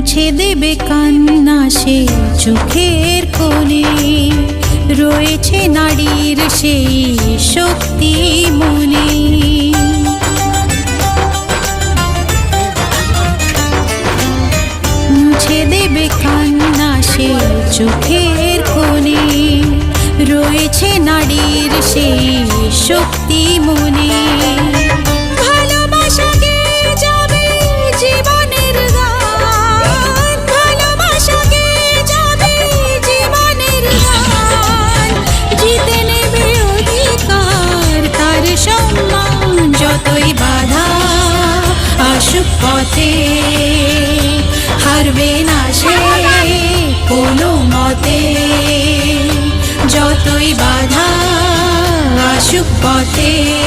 মুছে দেবে কান্না সে চোখের কোণে, রয়েছে নারীর সেই শক্তি মনে। মুছে দেবে কান্না সে চোখের কোণে, রয়েছে নারীর সেই শক্তি মনে। যতই বাধা আসুক পথে, হারবে না সে কোনো মতে। যতই বাধা আসুক পথে।